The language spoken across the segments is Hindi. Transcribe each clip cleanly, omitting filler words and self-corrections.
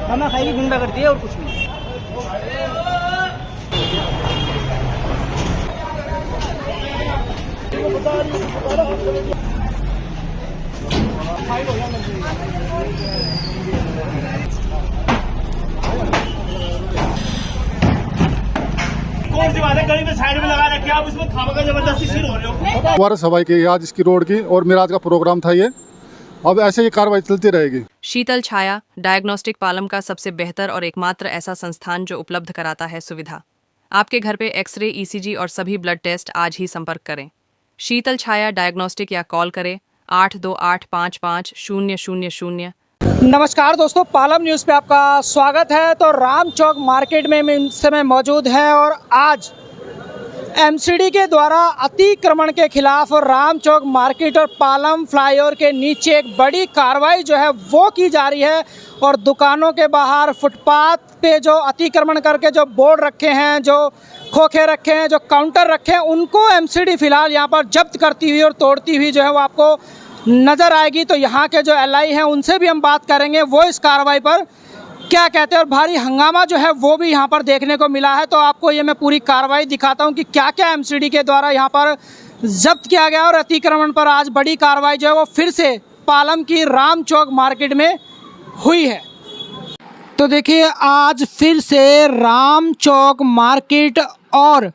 खाना खाएगी, गुंडा करती है और कुछ नहीं। कौन सी बात है, गली में साइड में लगा रखे आप, उसमें खामखा जबरदस्ती शुरू हो रहे हो। दोबारा सफाई की आज इसकी रोड की, और मेरा आज का प्रोग्राम था ये। अब ऐसे ही कार्रवाई चलती रहेगी। शीतल छाया डायग्नोस्टिक पालम का सबसे बेहतर और एकमात्र ऐसा संस्थान जो उपलब्ध कराता है सुविधा। आपके घर पे एक्सरे, ईसीजी और सभी ब्लड टेस्ट आज ही संपर्क करें। शीतल छाया डायग्नोस्टिक या कॉल करें 82855000। नमस्कार दोस्तों, पालम न्यूज़ पे आपका स्वागत है। तो राम चौक मार्केट में इस समय मौजूद हैं और आज एमसीडी के द्वारा अतिक्रमण के खिलाफ राम चौक मार्केट और पालम फ्लाईओवर के नीचे एक बड़ी कार्रवाई जो है वो की जा रही है। और दुकानों के बाहर फुटपाथ पे जो अतिक्रमण करके जो बोर्ड रखे हैं, जो खोखे रखे हैं, जो काउंटर रखे हैं, उनको एमसीडी फ़िलहाल यहाँ पर जब्त करती हुई और तोड़ती हुई जो है वो आपको नज़र आएगी। तो यहाँ के जो एलआई हैं उनसे भी हम बात करेंगे, वो इस कार्रवाई पर क्या कहते हैं। और भारी हंगामा जो है वो भी यहाँ पर देखने को मिला है। तो आपको ये मैं पूरी कार्रवाई दिखाता हूँ कि क्या क्या एमसीडी के द्वारा यहाँ पर जब्त किया गया। और अतिक्रमण पर आज बड़ी कार्रवाई जो है वो फिर से पालम की राम चौक मार्केट में हुई है। तो देखिए, आज फिर से राम चौक मार्केट और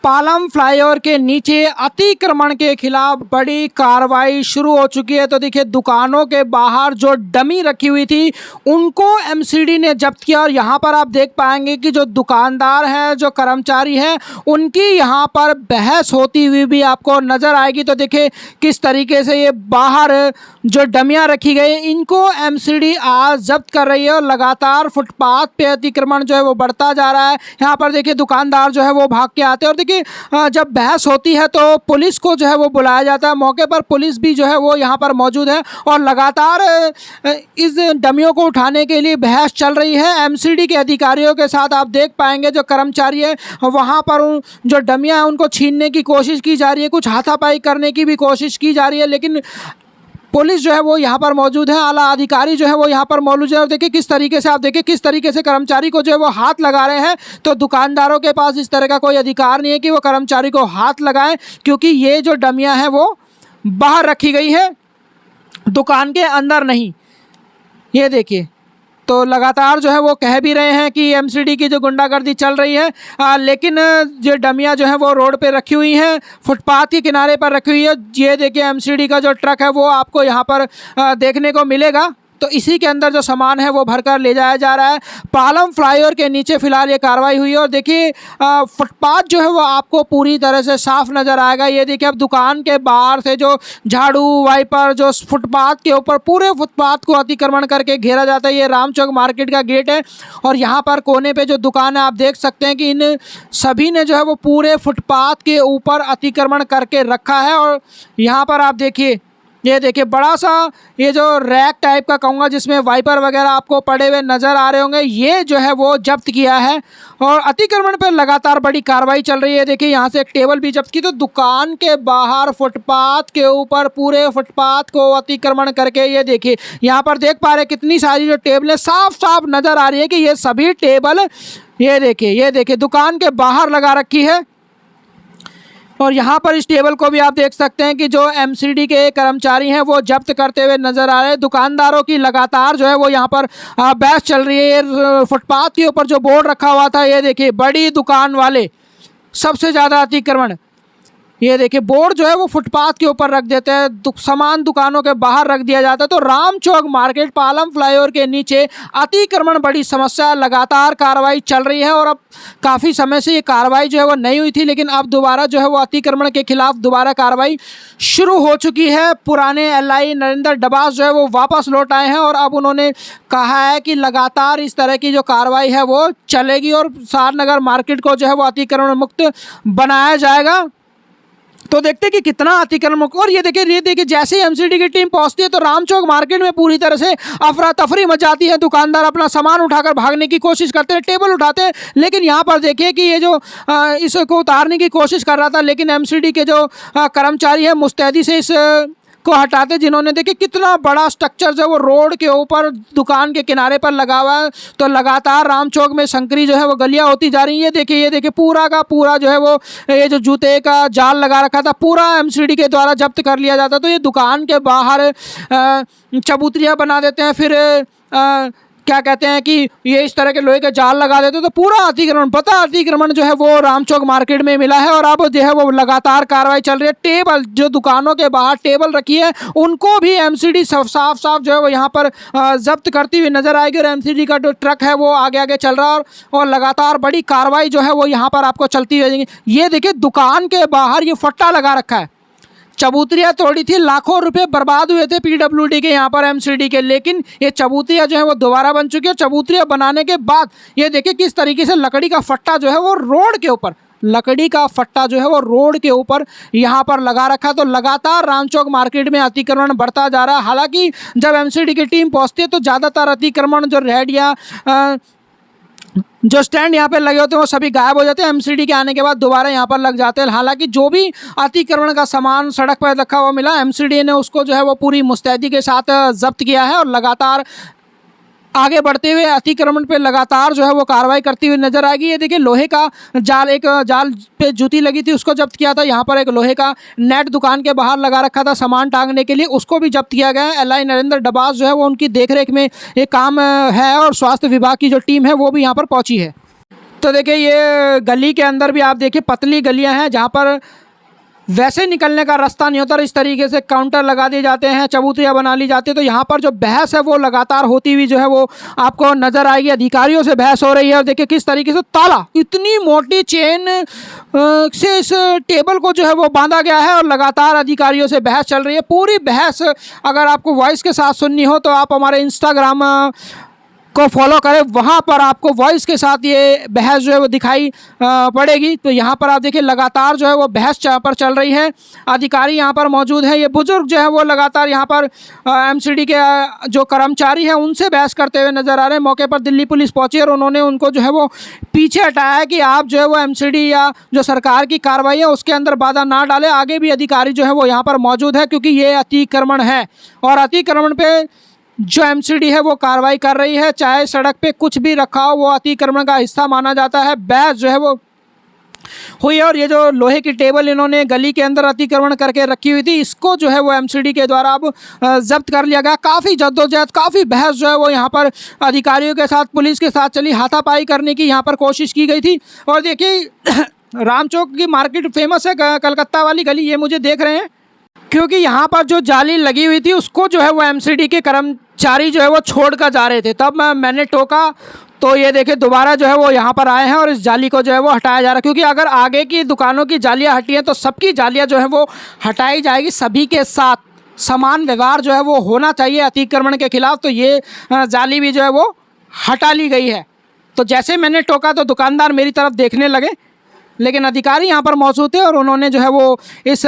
पालम फ्लाईओवर के नीचे अतिक्रमण के खिलाफ बड़ी कार्रवाई शुरू हो चुकी है। तो देखिए, दुकानों के बाहर जो डमी रखी हुई थी उनको एमसीडी ने जब्त किया। और यहाँ पर आप देख पाएंगे कि जो दुकानदार हैं, जो कर्मचारी हैं, उनकी यहाँ पर बहस होती हुई भी आपको नज़र आएगी। तो देखिए किस तरीके से ये बाहर जो डमियाँ रखी गई इनको एमसीडी आज जब्त कर रही है। और लगातार फुटपाथ पे अतिक्रमण जो है वो बढ़ता जा रहा है। यहाँ पर देखिए दुकानदार जो है वो भाग के आते हैं। और देखिए जब बहस होती है तो पुलिस को जो है वो बुलाया जाता है। मौके पर पुलिस भी जो है वो यहाँ पर मौजूद है और लगातार इस डमियों को उठाने के लिए बहस चल रही है एमसीडी के अधिकारियों के साथ। आप देख पाएंगे जो कर्मचारी है वहाँ पर जो डमियाँ हैं उनको छीनने की कोशिश की जा रही है, कुछ हाथापाई करने की भी कोशिश की जा रही है, लेकिन पुलिस जो है वो यहाँ पर मौजूद है, आला अधिकारी जो है वो यहाँ पर मौजूद है। और देखिए किस तरीके से, आप देखिए किस तरीके से कर्मचारी को जो है वो हाथ लगा रहे हैं। तो दुकानदारों के पास इस तरह का कोई अधिकार नहीं है कि वो कर्मचारी को हाथ लगाएं, क्योंकि ये जो डमियाँ हैं वो बाहर रखी गई है, दुकान के अंदर नहीं। ये देखिए, तो लगातार जो है वो कह भी रहे हैं कि एमसीडी की जो गुंडागर्दी चल रही है, लेकिन जो डमियाँ जो हैं वो रोड पे रखी हुई हैं, फुटपाथ के किनारे पर रखी हुई है। ये देखिए एमसीडी का जो ट्रक है वो आपको यहाँ पर देखने को मिलेगा। तो इसी के अंदर जो सामान है वो भरकर ले जाया जा रहा है। पालम फ्लाईओवर के नीचे फ़िलहाल ये कार्रवाई हुई है। और देखिए फुटपाथ जो है वो आपको पूरी तरह से साफ़ नज़र आएगा। ये देखिए, अब दुकान के बाहर से जो झाड़ू, वाइपर जो फुटपाथ के ऊपर पूरे फुटपाथ को अतिक्रमण करके घेरा जाता है। ये राम चौक मार्केट का गेट है और यहाँ पर कोने पे जो दुकान है आप देख सकते हैं कि इन सभी ने जो है वो पूरे फुटपाथ के ऊपर अतिक्रमण करके रखा है। और यहाँ पर आप देखिए, ये देखिए बड़ा सा ये जो रैक टाइप का कहूँगा जिसमें वाइपर वगैरह आपको पड़े हुए नज़र आ रहे होंगे, ये जो है वो जब्त किया है। और अतिक्रमण पर लगातार बड़ी कार्रवाई चल रही है। देखिए यहाँ से एक टेबल भी जब्त की। तो दुकान के बाहर फुटपाथ के ऊपर पूरे फुटपाथ को अतिक्रमण करके, ये देखिए यहाँ पर देख पा रहे हैं कितनी सारी जो टेबलें साफ साफ नज़र आ रही है कि ये सभी टेबल ये देखिए दुकान के बाहर लगा रखी है। और यहाँ पर इस टेबल को भी आप देख सकते हैं कि जो एमसीडी के कर्मचारी हैं वो जब्त करते हुए नज़र आ रहे हैं। दुकानदारों की लगातार जो है वो यहाँ पर बहस चल रही है। ये फुटपाथ के ऊपर जो बोर्ड रखा हुआ था, ये देखिए बड़ी दुकान वाले सबसे ज़्यादा अतिक्रमण, ये देखिए बोर्ड जो है वो फुटपाथ के ऊपर रख देते हैं, सामान दुकानों के बाहर रख दिया जाता है। तो राम चौक मार्केट पालम फ्लाईओवर के नीचे अतिक्रमण बड़ी समस्या, लगातार कार्रवाई चल रही है। और अब काफ़ी समय से ये कार्रवाई जो है वो नहीं हुई थी, लेकिन अब दोबारा जो है वो अतिक्रमण के खिलाफ दोबारा कार्रवाई शुरू हो चुकी है। पुराने एलआई नरेंद्र डबास जो है वो वापस लौट आए हैं और अब उन्होंने कहा है कि लगातार इस तरह की जो कार्रवाई है वो चलेगी और सारनगर मार्केट को जो है वो अतिक्रमण मुक्त बनाया जाएगा। तो देखते हैं कि कितना अतिक्रमण। और ये देखिए जैसे ही एमसीडी की टीम पहुंचती है तो राम चौक मार्केट में पूरी तरह से अफरा तफरी मच जाती है। दुकानदार अपना सामान उठाकर भागने की कोशिश करते हैं, टेबल उठाते हैं, लेकिन यहाँ पर देखिए कि ये जो इसको उतारने की कोशिश कर रहा था, लेकिन एमसीडी के जो कर्मचारी हैं मुस्तैदी से इस को हटाते, जिन्होंने देखिए कितना बड़ा स्ट्रक्चर जो है वो रोड के ऊपर दुकान के किनारे पर लगा हुआ है। तो लगातार राम चौक में संकरी जो है वो गलियां होती जा रही हैं। ये देखिए पूरा का पूरा जो है वो ये जो जूते का जाल लगा रखा था पूरा एमसीडी के द्वारा जब्त कर लिया जाता। तो ये दुकान के बाहर चबूतरियाँ बना देते हैं, फिर क्या कहते हैं कि ये इस तरह के लोहे के जाल लगा देते, तो पूरा अतिक्रमण अतिक्रमण जो है वो राम चौक मार्केट में मिला है। और अब जो है वो लगातार कार्रवाई चल रही है। टेबल जो दुकानों के बाहर टेबल रखी है उनको भी एमसीडी साफ जो है वो यहाँ पर जब्त करती हुई नजर आएगी। और एमसीडी का जो ट्रक है वो आगे आगे चल रहा है और लगातार बड़ी कार्रवाई जो है वो यहाँ पर आपको चलती रहेगी। ये देखिए दुकान के बाहर ये फट्टा लगा रखा है, चबूतरियाँ तोड़ी थी, लाखों रुपए बर्बाद हुए थे पीडब्ल्यूडी के यहाँ पर एमसीडी के, लेकिन ये चबूतरियाँ जो है वो दोबारा बन चुकी है। चबूतरियाँ बनाने के बाद ये देखिए किस तरीके से लकड़ी का फट्टा जो है वो रोड के ऊपर रोड के ऊपर यहाँ पर लगा रखा। तो लगातार रामचौक मार्केट में अतिक्रमण बढ़ता जा रहा है। हालांकि जब एमसीडी की टीम पहुँचती है तो ज़्यादातर अतिक्रमण जो रेड या जो स्टैंड यहाँ पे लगे होते हैं वो सभी गायब हो जाते हैं। एमसीडी के आने के बाद दोबारा यहाँ पर लग जाते हैं। हालांकि जो भी अतिक्रमण का सामान सड़क पर रखा हुआ मिला, एमसीडी ने उसको जो है वो पूरी मुस्तैदी के साथ जब्त किया है और लगातार आगे बढ़ते हुए अतिक्रमण पे लगातार जो है वो कार्रवाई करती हुई नजर आएगी। ये देखिए लोहे का जाल, एक जाल पे जूती लगी थी उसको जब्त किया था। यहाँ पर एक लोहे का नेट दुकान के बाहर लगा रखा था सामान टांगने के लिए, उसको भी जब्त किया गया है। एलआई नरेंद्र डबास जो है वो उनकी देखरेख में ये काम है और स्वास्थ्य विभाग की जो टीम है वो भी यहाँ पर पहुँची है। तो देखिए ये गली के अंदर भी आप देखिए पतली गलियाँ हैं जहाँ पर वैसे निकलने का रास्ता नहीं होता, इस तरीके से काउंटर लगा दिए जाते हैं, चबूतरियाँ बना ली जाती है। तो यहाँ पर जो बहस है वो लगातार होती हुई जो है वो आपको नज़र आएगी। अधिकारियों से बहस हो रही है और देखिए किस तरीके से ताला, इतनी मोटी चेन से इस टेबल को जो है वो बांधा गया है और लगातार अधिकारियों से बहस चल रही है। पूरी बहस अगर आपको वॉइस के साथ सुननी हो तो आप हमारे इंस्टाग्राम को फॉलो करें, वहाँ पर आपको वॉइस के साथ ये बहस जो है वो दिखाई पड़ेगी। तो यहाँ पर आप देखिए लगातार जो है वो बहस पर चल रही है। अधिकारी यहाँ पर मौजूद है, ये बुजुर्ग जो है वो लगातार यहाँ पर एमसीडी के जो कर्मचारी हैं उनसे बहस करते हुए नजर आ रहे हैं। मौके पर दिल्ली पुलिस पहुंची और उन्होंने उनको जो है वो पीछे हटाया है कि आप जो है वो एमसीडी या जो सरकार की कार्रवाई है उसके अंदर बाधा ना डालें। आगे भी अधिकारी जो है वो यहाँ पर मौजूद है क्योंकि ये अतिक्रमण है और अतिक्रमण पे जो एमसीडी है वो कार्रवाई कर रही है। चाहे सड़क पे कुछ भी रखा हो वो अतिक्रमण का हिस्सा माना जाता है। बहस जो है वो हुई और ये जो लोहे की टेबल इन्होंने गली के अंदर अतिक्रमण करके रखी हुई थी इसको जो है वो एमसीडी के द्वारा अब जब्त कर लिया गया। काफ़ी जद्दोजहद, काफ़ी बहस जो है वो यहाँ पर अधिकारियों के साथ, पुलिस के साथ चली, हाथापाई करने की यहाँ पर कोशिश की गई थी। और देखिए राम चौक की मार्केट फेमस है, कलकत्ता वाली गली, ये मुझे देख रहे हैं क्योंकि यहाँ पर जो जाली लगी हुई थी उसको जो है वो एमसीडी के कर्मचारी जो है वो छोड़ कर जा रहे थे। तब मैंने टोका तो ये देखे दोबारा जो है वो यहाँ पर आए हैं और इस जाली को जो है वो हटाया जा रहा है। क्योंकि अगर आगे की दुकानों की जालियाँ हटी हैं तो सबकी जालियाँ जो है वो हटाई जाएगी। सभी के साथ समान व्यवहार जो है वो होना चाहिए अतिक्रमण के खिलाफ। तो ये जाली भी जो है वो हटा ली गई है। तो जैसे मैंने टोका तो दुकानदार मेरी तरफ देखने लगे, लेकिन अधिकारी यहाँ पर मौजूद थे और उन्होंने जो है वो इस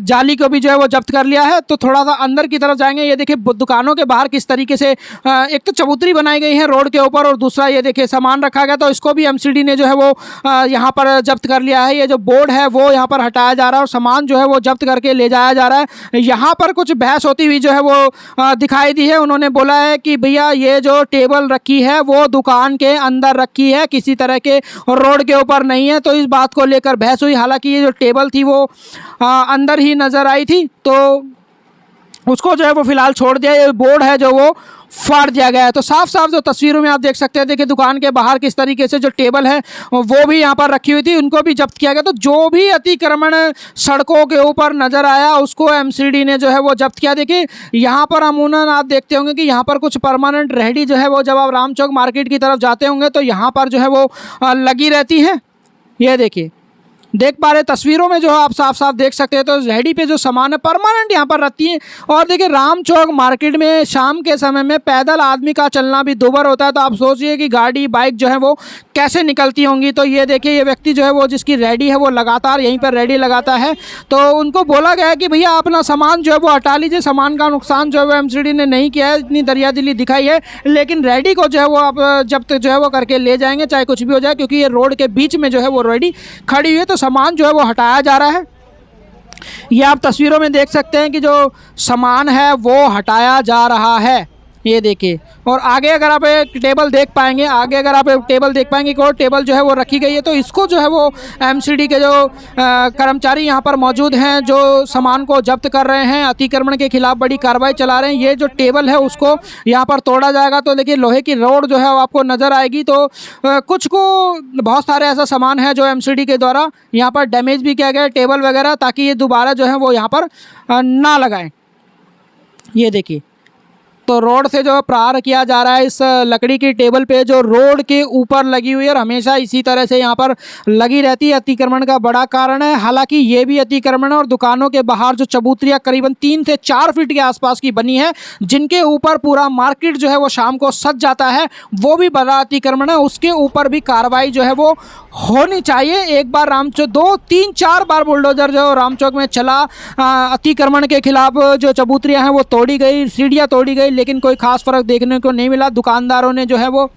जाली को भी जो है वो जब्त कर लिया है। तो थोड़ा सा अंदर की तरफ जाएंगे। ये देखिए दुकानों के बाहर किस तरीके से एक तो चबूतरी बनाई गई है रोड के ऊपर और दूसरा ये देखिए सामान रखा गया, तो इसको भी एमसीडी ने जो है वो यहाँ पर जब्त कर लिया है। ये जो बोर्ड है वो यहाँ पर हटाया जा रहा है और सामान जो है वो जब्त करके ले जाया जा रहा है। यहाँ पर कुछ बहस होती हुई जो है वो दिखाई दी है। उन्होंने बोला है कि भैया ये जो टेबल रखी है वो दुकान के अंदर रखी है, किसी तरह के रोड के ऊपर नहीं है। तो इस बात को लेकर बहस हुई। हालांकि ये जो टेबल थी वो अंदर ही नजर आई थी तो उसको जो है वो फिलहाल छोड़ दिया। ये बोर्ड है जो वो फाड़ दिया गया है। तो साफ साफ जो तस्वीरों में आप देख सकते हैं, देखिए दुकान के बाहर किस तरीके से जो टेबल है वो भी यहाँ पर रखी हुई थी, उनको भी जब्त किया गया। तो जो भी अतिक्रमण सड़कों के ऊपर नज़र आया उसको एमसीडी ने जो है वो जब्त किया। देखिए यहाँ पर अमूमन आप देखते होंगे कि यहाँ पर कुछ परमानेंट रेहड़ी जो है वो जब आप राम चौक मार्केट की तरफ जाते होंगे तो यहाँ पर जो है वो लगी रहती है। ये देखिए देख पा रहे तस्वीरों में जो है आप साफ साफ देख सकते हैं। तो रेहड़ी पे जो सामान है परमानेंट यहाँ पर रहती है। और देखिए राम चौक मार्केट में शाम के समय में पैदल आदमी का चलना भी दूभर होता है। तो आप सोचिए कि गाड़ी बाइक जो है वो कैसे निकलती होंगी। तो ये देखिए ये व्यक्ति जो है वो जिसकी रेहड़ी है वो लगातार यहीं पर रेहड़ी लगाता है। तो उनको बोला गया है कि भैया अपना सामान जो है वो हटा लीजिए, सामान का नुकसान जो है वो एमसीडी ने नहीं किया है, इतनी दरियादिली दिखाई है। लेकिन रेहड़ी को जो है वो आप जब तक जो है वो करके ले जाएंगे चाहे कुछ भी हो जाए, क्योंकि ये रोड के बीच में जो है वो रेहड़ी खड़ी हुई है। तो सामान जो है वो हटाया जा रहा है। ये आप तस्वीरों में देख सकते हैं कि जो सामान है वो हटाया जा रहा है, ये देखिए। और आगे अगर आप एक टेबल देख पाएंगे, आगे अगर आप एक टेबल देख पाएंगे कि और टेबल जो है वो रखी गई है, तो इसको जो है वो एमसीडी के जो कर्मचारी यहाँ पर मौजूद हैं, जो सामान को जब्त कर रहे हैं, अतिक्रमण के खिलाफ बड़ी कार्रवाई चला रहे हैं। ये जो टेबल है उसको यहाँ पर तोड़ा जाएगा। तो देखिए लोहे की रोड जो है वो आपको नज़र आएगी। तो कुछ को बहुत सारे ऐसा सामान है जो एमसीडी के द्वारा यहाँ पर डैमेज भी किया गया है, टेबल वगैरह, ताकि ये दोबारा जो है वो यहाँ पर ना लगाएं। ये देखिए, तो रोड से जो प्रहार किया जा रहा है इस लकड़ी की टेबल पे, जो रोड के ऊपर लगी हुई है और हमेशा इसी तरह से यहाँ पर लगी रहती है, अतिक्रमण का बड़ा कारण है। हालांकि ये भी अतिक्रमण है और दुकानों के बाहर जो चबूतरियाँ करीबन 3 से 4 फीट के आसपास की बनी है, जिनके ऊपर पूरा मार्केट जो है वो शाम को सज जाता है, वो भी बड़ा अतिक्रमण है। उसके ऊपर भी कार्रवाई जो है वो होनी चाहिए। एक बार रामचौक 2, 3, 4 बार बुलडोजर जो रामचौक में चला, अतिक्रमण के खिलाफ जो चबूतरियाँ हैं वो तोड़ी गई, सीढ़ियाँ तोड़ी गई, लेकिन कोई खास फर्क देखने को नहीं मिला। दुकानदारों ने जो है वो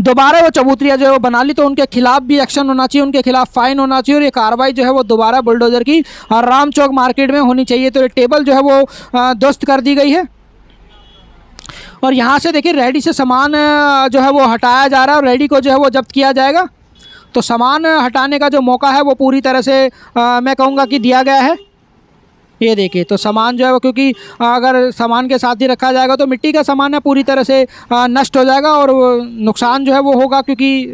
दोबारा वो चबूतरियाँ जो है वो बना ली। तो उनके खिलाफ भी एक्शन होना चाहिए, उनके खिलाफ फाइन होना चाहिए और ये कार्रवाई जो है वो दोबारा बुलडोजर की रामचौक मार्केट में होनी चाहिए। तो ये टेबल जो है वो ध्वस्त कर दी गई है। और यहाँ से देखिए रेडी से सामान जो है वो हटाया जा रहा है और रेडी को जो है वो जब्त किया जाएगा। तो सामान हटाने का जो मौका है वो पूरी तरह से मैं कहूँगा कि दिया गया है। ये देखिए, तो सामान जो है वो, क्योंकि अगर सामान के साथ ही रखा जाएगा तो मिट्टी का सामान है पूरी तरह से नष्ट हो जाएगा और नुकसान जो है वो होगा, क्योंकि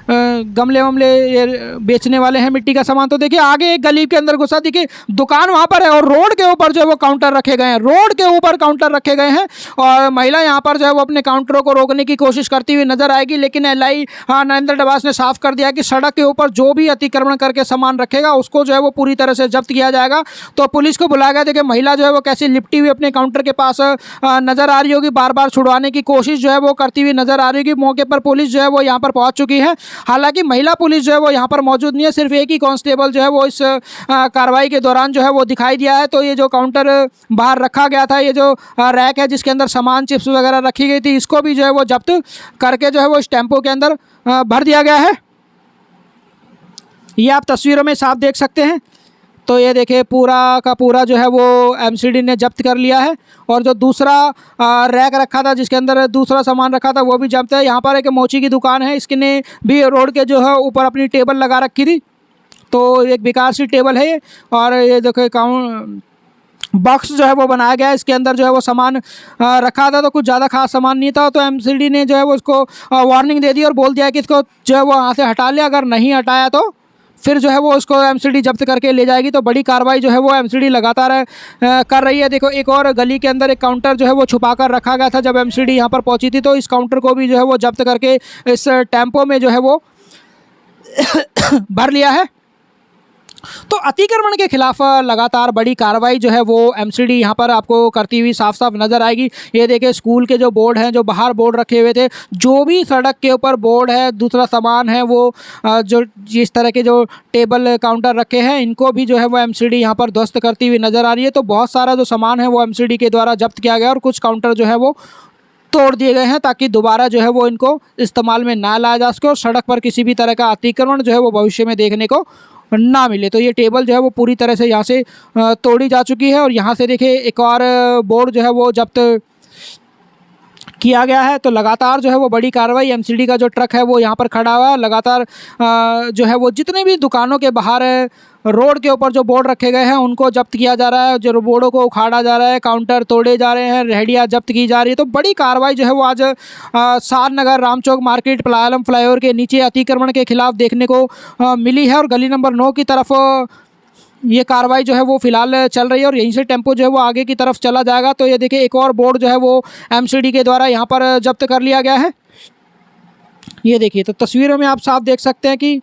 गमले वमले ये बेचने वाले हैं मिट्टी का सामान। तो देखिए आगे एक गली के अंदर घुसा, देखिए दुकान वहाँ पर है और रोड के ऊपर जो है वो काउंटर रखे गए हैं, रोड के ऊपर काउंटर रखे गए हैं। और महिला यहाँ पर जो है वो अपने काउंटरों को रोकने की कोशिश करती हुई नजर आएगी, लेकिन एलआई नरेंद्र डबास ने साफ कर दिया कि सड़क के ऊपर जो भी अतिक्रमण करके सामान रखेगा उसको जो है वो पूरी तरह से जब्त किया जाएगा। तो पुलिस को बुलाया गया। देखिए महिला जो है वो कैसे लिपटी हुई अपने काउंटर के पास नजर आ रही होगी, बार बार छुड़वाने की कोशिश जो है वो करती हुई नजर आ रही होगी। मौके पर पुलिस जो है वो यहाँ पर पहुँच चुकी है। हालांकि महिला पुलिस जो है वो यहाँ पर मौजूद नहीं है, सिर्फ एक ही कांस्टेबल जो है वो इस कार्रवाई के दौरान जो है वो दिखाई दिया है। तो ये जो काउंटर बाहर रखा गया था, ये जो रैक है जिसके अंदर सामान चिप्स वगैरह रखी गई थी, इसको भी जो है वो जब्त करके जो है वो इस टेम्पो के अंदर भर दिया गया है। ये आप तस्वीरों में साफ देख सकते हैं। तो ये देखिए पूरा का पूरा जो है वो एमसीडी ने जब्त कर लिया है। और जो दूसरा रैक रखा था जिसके अंदर दूसरा सामान रखा था वो भी जब्त है। यहाँ पर एक मोची की दुकान है, इसने भी रोड के जो है ऊपर अपनी टेबल लगा रखी थी। तो एक बेकार सी टेबल है ये। और ये देखो काउंट बॉक्स जो है वो बनाया गया है, इसके अंदर जो है वो सामान रखा था। तो कुछ ज़्यादा खास सामान नहीं था। तो एमसीडी ने जो है वो उसको वार्निंग दे दी और बोल दिया कि इसको जो है वो यहाँ से हटा ले, अगर नहीं हटाया तो फिर जो है वो उसको एमसीडी जब्त करके ले जाएगी। तो बड़ी कार्रवाई जो है वो एमसीडी लगातार कर रही है। देखो एक और गली के अंदर एक काउंटर जो है वो छुपा कर रखा गया था जब एमसीडी यहाँ पर पहुँची थी। तो इस काउंटर को भी जो है वो जब्त करके इस टेम्पो में जो है वो भर लिया है। तो अतिक्रमण के खिलाफ लगातार बड़ी कार्रवाई जो है वो एमसीडी यहाँ पर आपको करती हुई साफ साफ नज़र आएगी। ये देखिए स्कूल के जो बोर्ड हैं, जो बाहर बोर्ड रखे हुए थे, जो भी सड़क के ऊपर बोर्ड है, दूसरा सामान है, वो जो जिस तरह के जो टेबल काउंटर रखे हैं, इनको भी जो है वो एमसीडी यहाँ पर ध्वस्त करती हुई नज़र आ रही है। तो बहुत सारा जो सामान है वो एमसीडी के द्वारा जब्त किया गया और कुछ काउंटर जो है वो तोड़ दिए गए हैं ताकि दोबारा जो है वो इनको इस्तेमाल में ना लाया जा सके और सड़क पर किसी भी तरह का अतिक्रमण जो है वो भविष्य में देखने को ना मिले। तो ये टेबल जो है वो पूरी तरह से यहाँ से तोड़ी जा चुकी है। और यहाँ से देखिए एक और बोर्ड जो है वो जब्त किया गया है। तो लगातार जो है वो बड़ी कार्रवाई, एमसीडी का जो ट्रक है वो यहाँ पर खड़ा हुआ है। लगातार जो है वो जितने भी दुकानों के बाहर रोड के ऊपर जो बोर्ड रखे गए हैं उनको जब्त किया जा रहा है, जो बोर्डों को उखाड़ा जा रहा है, काउंटर तोड़े जा रहे हैं, रेहड़ियाँ जब्त की जा रही है। तो बड़ी कार्रवाई जो है वो आज सार नगर रामचौक मार्केट पलायलम फ्लाईओवर के नीचे अतिक्रमण के खिलाफ देखने को मिली है। और गली नंबर 9 की तरफ ये कार्रवाई जो है वो फिलहाल चल रही है और यहीं से टेम्पो जो है वो आगे की तरफ चला जाएगा। तो ये देखिए एक और बोर्ड जो है वो एमसीडी के द्वारा यहाँ पर जब्त कर लिया गया है। ये देखिए, तो तस्वीरों में आप साफ देख सकते हैं कि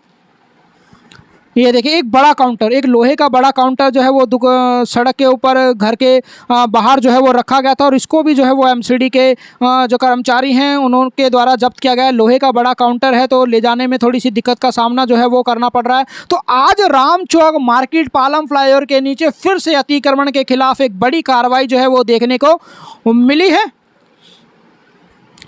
ये देखिए एक बड़ा काउंटर, एक लोहे का बड़ा काउंटर जो है वो सड़क के ऊपर घर के बाहर जो है वो रखा गया था और इसको भी जो है वो एमसीडी के जो कर्मचारी हैं उनके द्वारा जब्त किया गया है। लोहे का बड़ा काउंटर है तो ले जाने में थोड़ी सी दिक्कत का सामना जो है वो करना पड़ रहा है। तो आज रामचौक मार्केट पालम फ्लाईओवर के नीचे फिर से अतिक्रमण के खिलाफ एक बड़ी कार्रवाई जो है वो देखने को मिली है।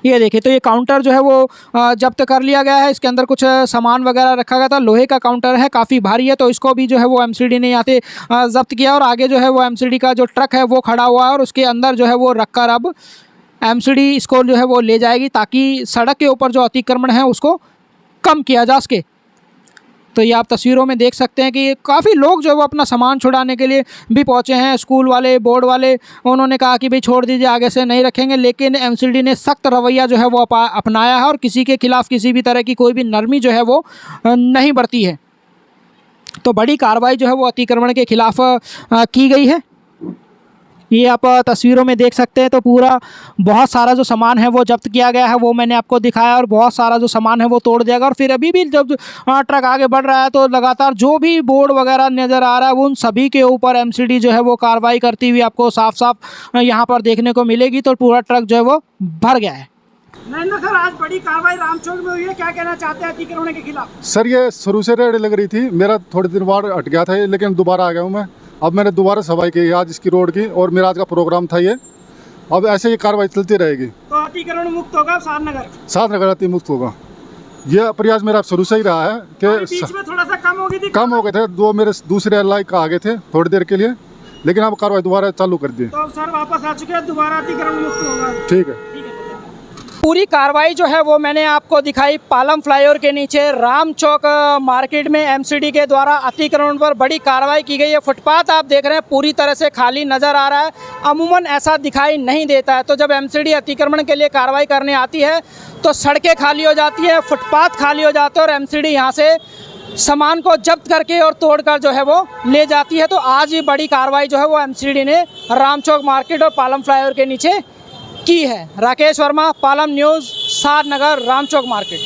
ये देखिए, तो ये काउंटर जो है वो जब्त कर लिया गया है। इसके अंदर कुछ सामान वगैरह रखा गया था। लोहे का काउंटर है, काफ़ी भारी है, तो इसको भी जो है वो एमसीडी ने यहाँ से जब्त किया। और आगे जो है वो एमसीडी का जो ट्रक है वो खड़ा हुआ है और उसके अंदर जो है वो रखकर अब एमसीडी इसको जो है वो ले जाएगी, ताकि सड़क के ऊपर जो अतिक्रमण है उसको कम किया जा सके। तो ये आप तस्वीरों में देख सकते हैं कि काफ़ी लोग जो है वो अपना सामान छुड़ाने के लिए भी पहुंचे हैं। स्कूल वाले, बोर्ड वाले, उन्होंने कहा कि भाई छोड़ दीजिए, आगे से नहीं रखेंगे, लेकिन एमसीडी ने सख्त रवैया जो है वो अपनाया है और किसी के खिलाफ किसी भी तरह की कोई भी नरमी जो है वो नहीं बरती है। तो बड़ी कार्रवाई जो है वो अतिक्रमण के खिलाफ की गई है। ये आप तस्वीरों में देख सकते हैं। तो पूरा बहुत सारा जो सामान है वो जब्त किया गया है, वो मैंने आपको दिखाया, और बहुत सारा जो सामान है वो तोड़ दिया गया। और फिर अभी भी जब ट्रक आगे बढ़ रहा है तो लगातार जो भी बोर्ड वगैरह नज़र आ रहा है उन सभी के ऊपर एमसीडी जो है वो कार्रवाई करती हुई आपको साफ साफ यहाँ पर देखने को मिलेगी। तो पूरा ट्रक जो है वो भर गया है। नरेंद्र सर, आज बड़ी कार्रवाई रामचौक में हुई है, क्या कहना चाहते हैं अतिक्रमण के खिलाफ? सर ये शुरू से रेड लग रही थी, मेरा थोड़े दिन बाद हट गया था, लेकिन दोबारा आ गया हूँ मैं। अब मैंने दोबारा सफाई की आज इसकी रोड की, और मेरा आज का प्रोग्राम था ये। अब ऐसे ही कार्रवाई चलती रहेगी। तो अतिक्रमण मुक्त होगा सात नगर अति मुक्त होगा। ये प्रयास मेरा शुरू से ही रहा है कि बीच में थोड़ा सा कम हो गई थी, कम हो गए थे, दो मेरे दूसरे लाइक आ गए थे थोड़ी देर के लिए, लेकिन अब कार्रवाई दोबारा चालू कर दी। तो अब सर वापस आ चुके हैं, दोबारा अतिक्रमण मुक्त होगा। ठीक है। पूरी कार्रवाई जो है वो मैंने आपको दिखाई। पालम फ्लाईओवर के नीचे राम चौक मार्केट में एमसीडी के द्वारा अतिक्रमण पर बड़ी कार्रवाई की गई है। फुटपाथ आप देख रहे हैं पूरी तरह से खाली नज़र आ रहा है, अमूमन ऐसा दिखाई नहीं देता है। तो जब एमसीडी अतिक्रमण के लिए कार्रवाई करने आती है तो सड़कें खाली हो जाती है, फुटपाथ खाली हो जाते हैं और एमसीडी यहाँ से सामान को जब्त करके और तोड़कर जो है वो ले जाती है। तो आज ये बड़ी कार्रवाई जो है वो एमसीडी ने राम चौक मार्केट और पालम फ्लाईओवर के नीचे की है। राकेश वर्मा, पालम न्यूज़, सारनगर, राम चौक मार्केट।